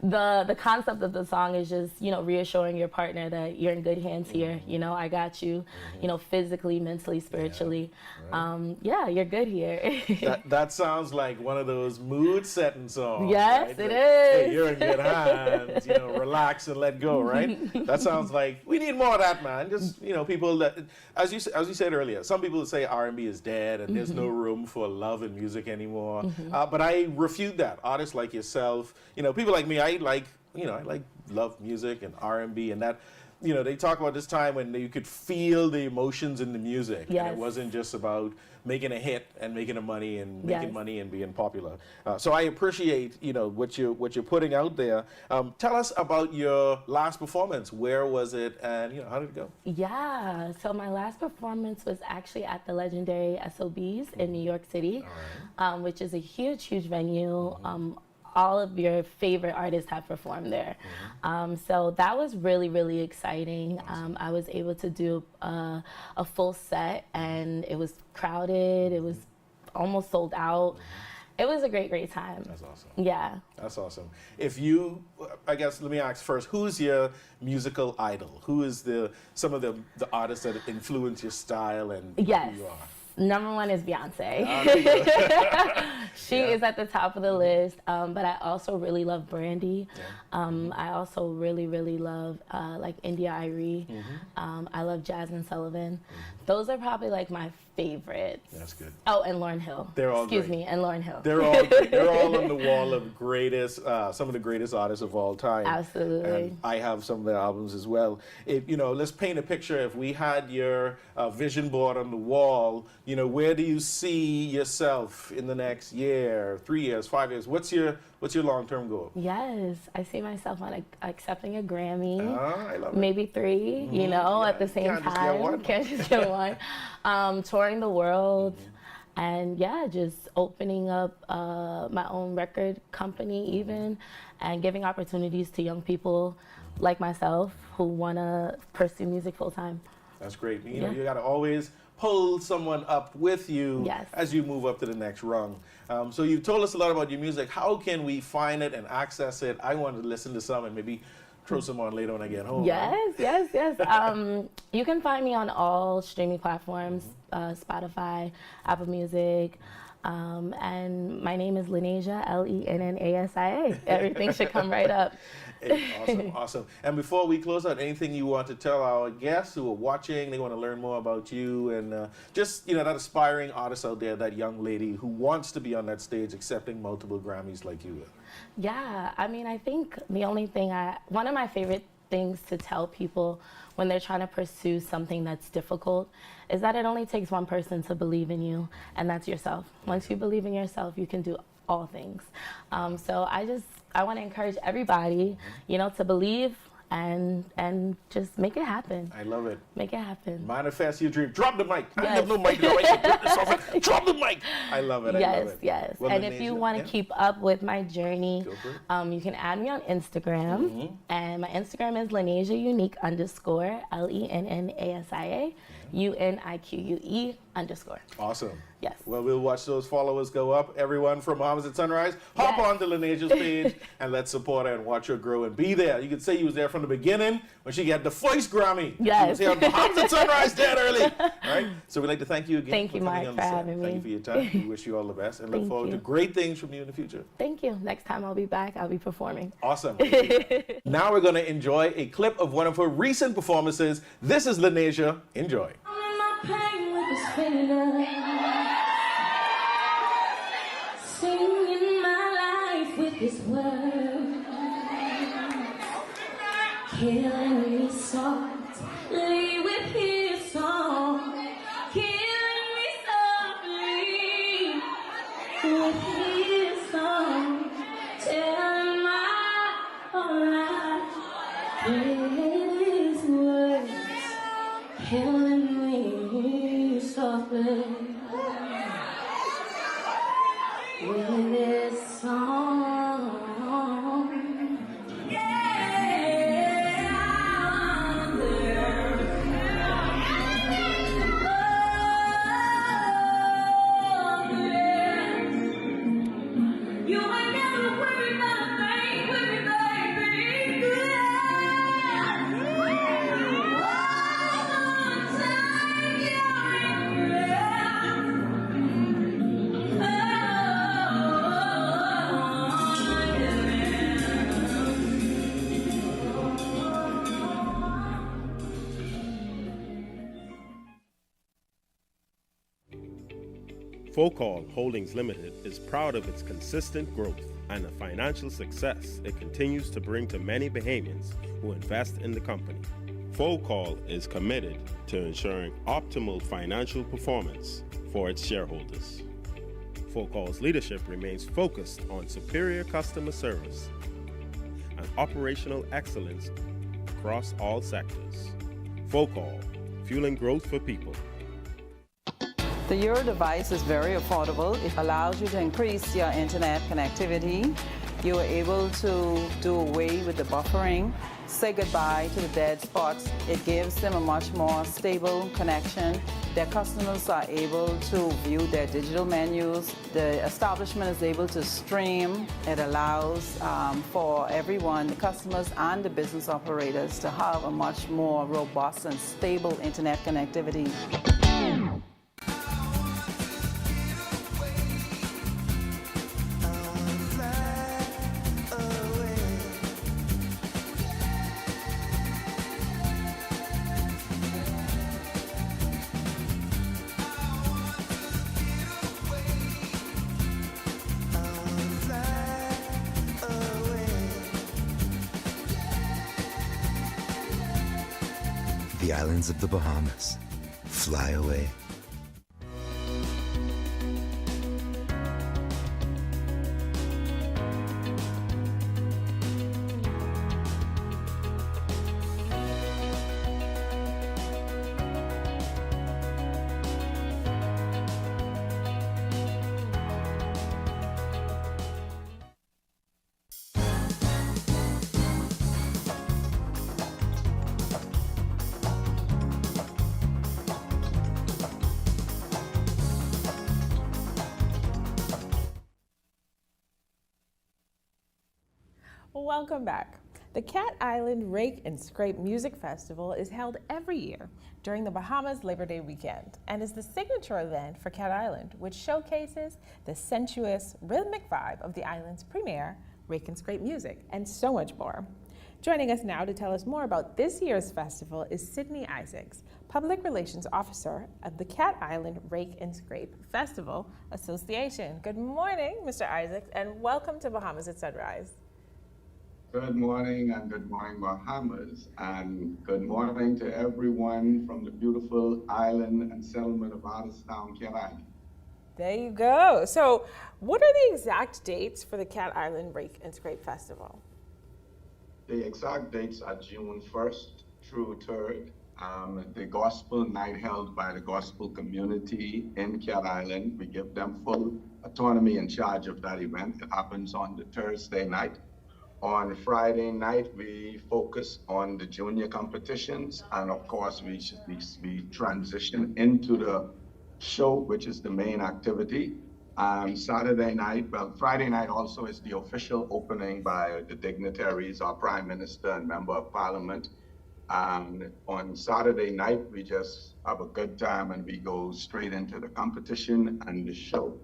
the concept of the song is just, you know, reassuring your partner that you're in good hands here. You know, I got you, you know, physically, mentally, spiritually. Yeah, you're good here. that sounds like one of those mood-setting songs. Yes, right? it Like, is. Hey, you're in good hands. You know, relax and let go. Right? That sounds like we need more of that, man. Just, you know, people that, as you said earlier, some people say R&B is dead and there's no room for love in music anymore. But I refute that. Artists like yourself, you know, people like me, I like love music and R&B, and that, you know, they talk about this time when you could feel the emotions in the music. Yes. And it wasn't just about making a hit and making the money and making Yes. money and being popular. So I appreciate, you know, what you're putting out there. Tell us about your last performance. Where was it, and you know, how did it go? Yeah, so my last performance was actually at the legendary SOBs in New York City, which is a huge, huge venue. All of your favorite artists have performed there. So that was really, really exciting. I was able to do a full set, and it was crowded. It was almost sold out. It was a great, great time. That's awesome. Yeah. That's awesome. If you, I guess, let me ask first, who's your musical idol? Who is some of the artists that influence your style and who you are? Number one is Beyonce. She is at the top of the list, but I also really love Brandy. I also really, really love like India Arie. I love Jasmine Sullivan. Those are probably like my favorites. That's good. Oh, and Lauryn Hill. They're all Excuse great. me, and Lauryn Hill. They're all great. They're all on the wall of greatest, some of the greatest artists of all time. Absolutely. And I have some of their albums as well. You know, let's paint a picture. If we had your vision board on the wall, you know, where do you see yourself in the next year, 3 years, 5 years? What's your long-term goal? Yes, I see myself on accepting a Grammy, I love it. maybe 3, you know, at the same can't just get time. one. Can't just get one. Touring the world, and yeah, just opening up my own record company even, and giving opportunities to young people like myself who want to pursue music full-time. That's great. You know, you got to always pull someone up with you Yes. as you move up to the next rung. So you've told us a lot about your music. How can we find it and access it? I want to listen to some and maybe throw some on later when I get home. Yes, yes, yes. You can find me on all streaming platforms, Spotify, Apple Music, and my name is LennAsia, LennAsia. Everything should come right up. Awesome, awesome. And before we close out, anything you want to tell our guests who are watching, they want to learn more about you, and just, you know, that aspiring artist out there, that young lady who wants to be on that stage accepting multiple Grammys like you will? Yeah, I mean, I think the only thing one of my favorite things to tell people when they're trying to pursue something that's difficult is that it only takes one person to believe in you, and that's yourself. Once you believe in yourself, you can do all things. So I want to encourage everybody, you know, to believe and just make it happen. I love it. Make it happen. Manifest your dream. Drop the mic. I Yes. have no mic. No, I can put this off. Drop the mic. I love it. I Yes, love it. yes. Well, And if you want to keep up with my journey, Go for it. you can add me on Instagram. And my Instagram is LennAsia Unique _ LennAsia UNIQUE. Awesome. Yes. Well, we'll watch those followers go up. Everyone from Bahamas at Sunrise, hop on to LennAsia's page and let's support her and watch her grow and be there. You could say you was there from the beginning when she got the first Grammy. Yes. She was here at Bahamas at Sunrise dead early. Right? So we'd like to thank you again. Thank you, Mike, for having me. Thank you for your time. We wish you all the best and look forward to great things from you in the future. Thank you. Next time I'll be back, I'll be performing. Awesome. Now we're going to enjoy a clip of one of her recent performances. This is LennAsia. Enjoy. Singing my life with his words, killing me softly with his song, killing me softly with his song, telling my whole life with his words, killing me softly with this song. You ain't never worried about a thing with me, baby. Focall Holdings Limited is proud of its consistent growth and the financial success it continues to bring to many Bahamians who invest in the company. Focall is committed to ensuring optimal financial performance for its shareholders. Focall's leadership remains focused on superior customer service and operational excellence across all sectors. Focall, fueling growth for people. The Euro device is very affordable. It allows you to increase your internet connectivity. You are able to do away with the buffering, say goodbye to the dead spots. It gives them a much more stable connection. Their customers are able to view their digital menus. The establishment is able to stream. It allows for everyone, the customers and the business operators, to have a much more robust and stable internet connectivity. The islands of the Bahamas. Fly away. Welcome back. The Cat Island Rake and Scrape Music Festival is held every year during the Bahamas Labor Day weekend and is the signature event for Cat Island, which showcases the sensuous, rhythmic vibe of the island's premier Rake and Scrape music and so much more. Joining us now to tell us more about this year's festival is Sidney Isaacs, Public Relations Officer of the Cat Island Rake and Scrape Festival Association. Good morning, Mr. Isaacs, and welcome to Bahamas at Sunrise. Good morning, and good morning, Bahamas, and good morning to everyone from the beautiful island and settlement of Artistown, Cat Island. There you go. So what are the exact dates for the Cat Island Rake and Scrape Festival? The exact dates are June 1st through 3rd. The gospel night held by the gospel community in Cat Island. We give them full autonomy and charge of that event. It happens on the Thursday night. On Friday night, we focus on the junior competitions, and of course, we transition into the show, which is the main activity. Saturday night, well, Friday night also is the official opening by the dignitaries, our Prime Minister and Member of Parliament. On Saturday night, we just have a good time and we go straight into the competition and the show.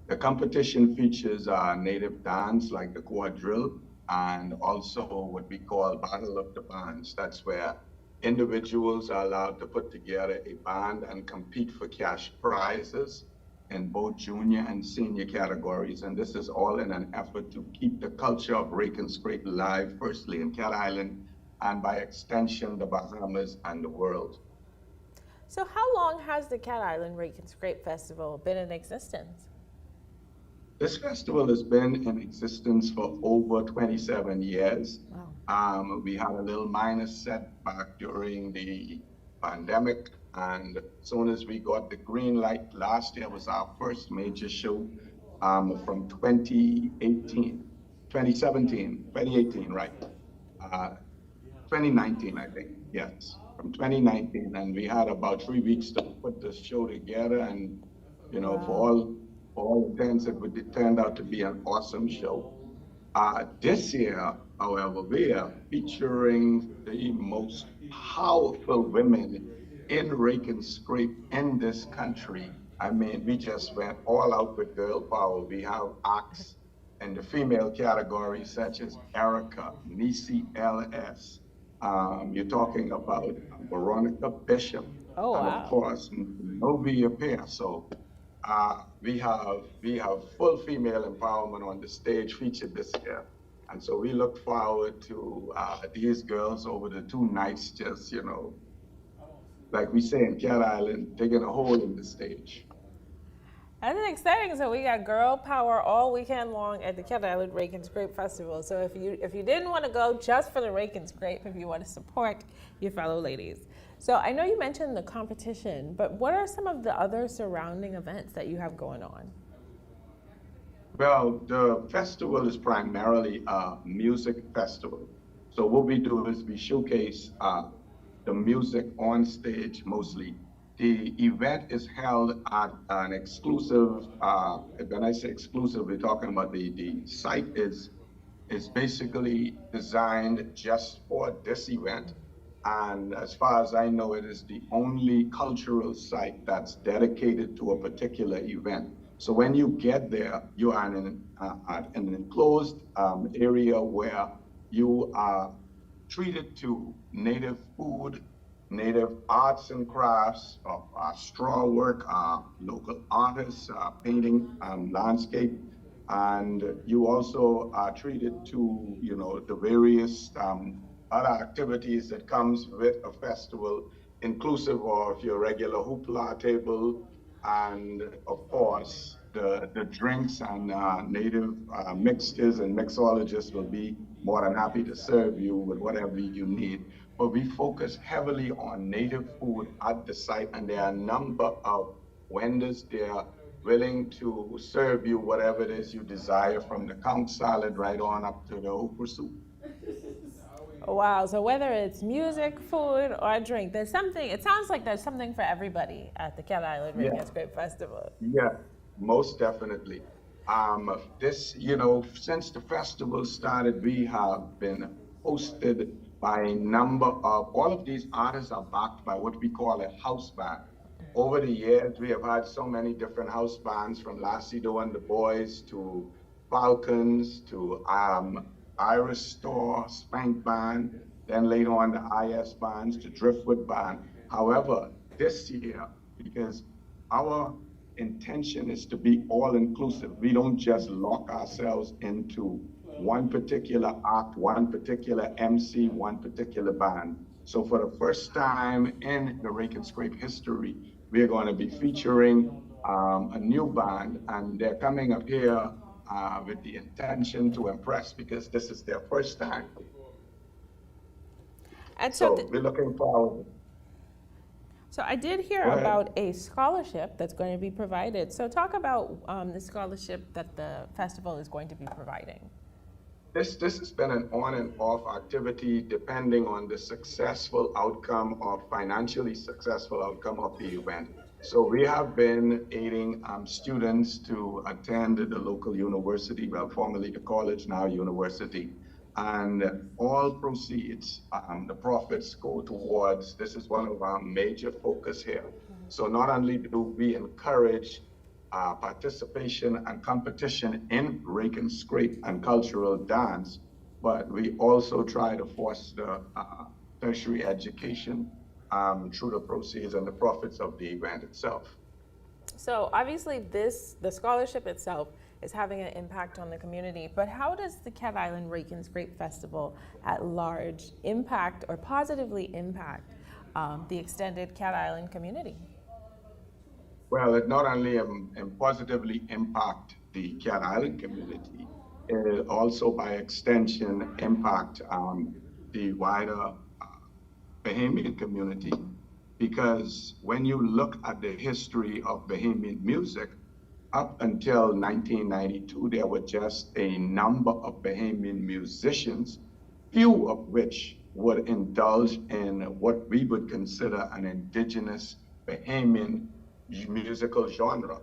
The competition features native dance like the quadrille and also what we call Battle of the Bands. That's where individuals are allowed to put together a band and compete for cash prizes in both junior and senior categories. And this is all in an effort to keep the culture of Rake and Scrape alive, firstly in Cat Island, and by extension, the Bahamas and the world. So how long has the Cat Island Rake and Scrape Festival been in existence? This festival has been in existence for over 27 years. Wow. We had a little minor setback during the pandemic, and as soon as we got the green light, last year was our first major show from 2018, right? 2019, I think, yes, from 2019, and we had about 3 weeks to put the show together, and you know, for all intents, it turned out to be an awesome show. This year, however, we are featuring the most powerful women in Rake and Scrape in this country. I mean, we just went all out with girl power. We have acts in the female category such as Erica, Nisi LS. You're talking about Veronica Bishop. Oh, and wow. of course, Novia Pear. So we have full female empowerment on the stage featured this year. And so we look forward to these girls over the 2 nights, just, you know, like we say in Cat Island, digging a hole in the stage. That's exciting. So we got girl power all weekend long at the Cat Island Rake and Scrape Festival. So if you didn't want to go just for the Rake and Scrape, if you want to support your fellow ladies. So I know you mentioned the competition, but what are some of the other surrounding events that you have going on? Well, the festival is primarily a music festival. So what we do is we showcase the music on stage mostly. The event is held at an exclusive, when I say exclusive, we're talking about the site is basically designed just for this event. And as far as I know, it is the only cultural site that's dedicated to a particular event. So when you get there, you are in an enclosed area where you are treated to native food, native arts and crafts, straw work, local artists, painting, landscape, and you also are treated to, you know, the various other activities that comes with a festival, inclusive of your regular hoopla table, and of course, the drinks and native mixers and mixologists will be more than happy to serve you with whatever you need. But we focus heavily on native food at the site, and there are a number of vendors there willing to serve you whatever it is you desire, from the conch salad right on up to the okra soup. Wow, so whether it's music, food, or drink, there's something, it sounds like there's something for everybody at the Cat Island Rake and Scrape Festival. Yeah, most definitely. This, you know, since the festival started, we have been hosted by a number of, all of these artists are backed by what we call a house band. Over the years, we have had so many different house bands, from Lacido and the Boys to Falcons to Iris Store, Spank Band, then later on the IS bands to Driftwood Band. However, this year, because our intention is to be all-inclusive, we don't just lock ourselves into one particular act, one particular MC, one particular band. So for the first time in the Rake and Scrape history, we're going to be featuring a new band, and they're coming up here with the intention to impress, because this is their first time. And so we're looking forward. So I did hear about a scholarship that's going to be provided. So talk about the scholarship that the festival is going to be providing. This has been an on and off activity depending on the successful outcome or financially successful outcome of the event. So we have been aiding students to attend the local university, well, formerly the college, now university. And all proceeds, the profits go towards, this is one of our major focus here. So not only do we encourage participation and competition in rake and scrape and cultural dance, but we also try to foster tertiary education through the proceeds and the profits of the event itself. So obviously the scholarship itself is having an impact on the community, but how does the Cat Island Rake and Scrape Festival at large impact or positively impact the extended Cat Island community? Well, it not only positively impact the Cat Island community, it also by extension impact the wider Bahamian community, because when you look at the history of Bahamian music, up until 1992, there were just a number of Bahamian musicians, few of which would indulge in what we would consider an indigenous Bahamian musical genre.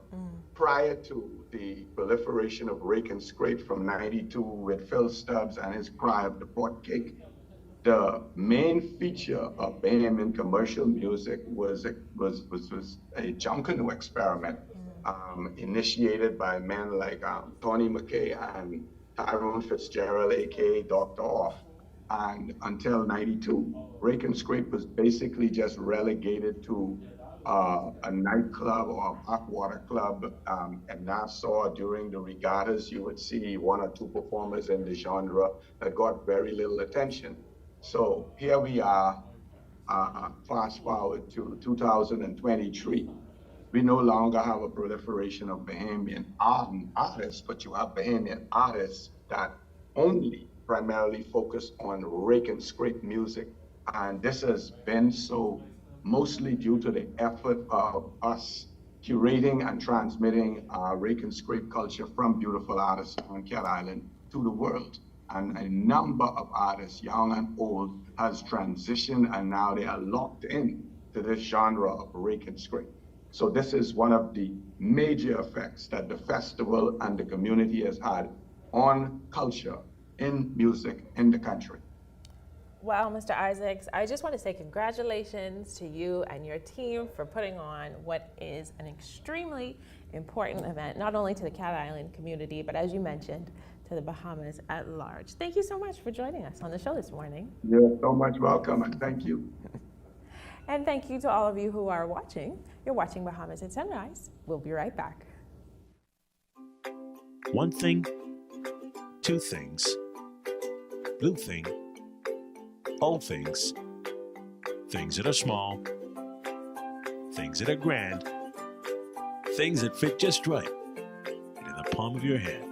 Prior to the proliferation of rake and scrape from 92 with Phil Stubbs and his cry of the pot cake, the main feature of Bahamian commercial music was a Junkanoo experiment initiated by men like Tony Mackey and Tyrone Fitzgerald, aka Dr. Off. And until 92, rake and scrape was basically just relegated to a nightclub or a backwater club in Nassau. During the regattas, you would see one or two performers in the genre that got very little attention. So here we are, fast forward to 2023. We no longer have a proliferation of Bahamian artists, but you have Bahamian artists that only primarily focus on rake and scrape music. And this has been so mostly due to the effort of us curating and transmitting rake and scrape culture from beautiful artists on Cat Island to the world. And a number of artists, young and old, has transitioned, and now they are locked in to this genre of rake and scrape. So this is one of the major effects that the festival and the community has had on culture in music in the country. Well, Mr. Isaacs, I just want to say congratulations to you and your team for putting on what is an extremely important event, not only to the Cat Island community, but as you mentioned, to the Bahamas at large. Thank you so much for joining us on the show this morning. You're so much welcome, and thank you. And thank you to all of you who are watching. You're watching Bahamas at Sunrise. We'll be right back. One thing, two things, blue thing, old things, things that are small, things that are grand, things that fit just right, and in the palm of your hand.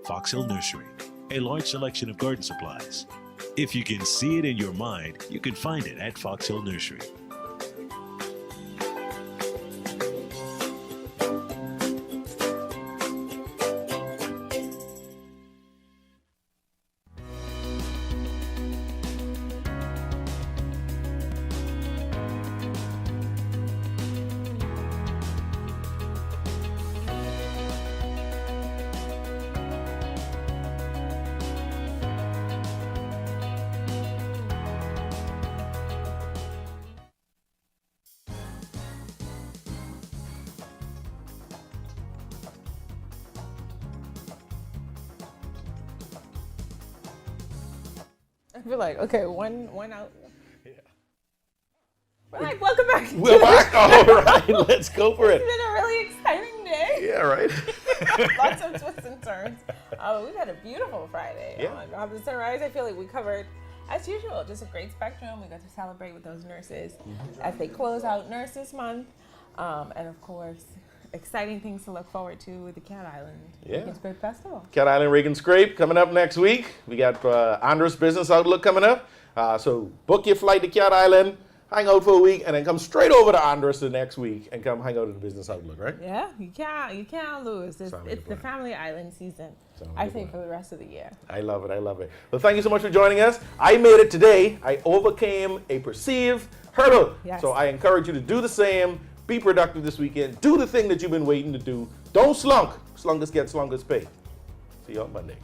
Fox Hill Nursery, a large selection of garden supplies. If you can see it in your mind, you can find it at Fox Hill Nursery. I feel like, okay, one out. Yeah. We're like, welcome back. We're back. All right, let's go for it. It's been a really exciting day. Yeah, right. Lots of twists and turns. We've had a beautiful Friday on Bahamas Sunrise. I feel like we covered, as usual, just a great spectrum. We got to celebrate with those nurses as they close out Nurses Month. And of course, exciting things to look forward to with the Cat Island Rake and Scrape Festival. Cat Island Rake and Scrape coming up next week. We got Andros Business Outlook coming up. So book your flight to Cat Island. hang out for a week, and then come straight over to Armbrister next week and come hang out at the Business Outlook, right? Yeah, you can't lose. It's the family island season, I think, for the rest of the year. I love it. I love it. Well, thank you so much for joining us. I made it today. I overcame a perceived hurdle. Yes. So I encourage you to do the same. Be productive this weekend. Do the thing that you've been waiting to do. Don't slunk. Slunkers get slunkers pay. See you on Monday.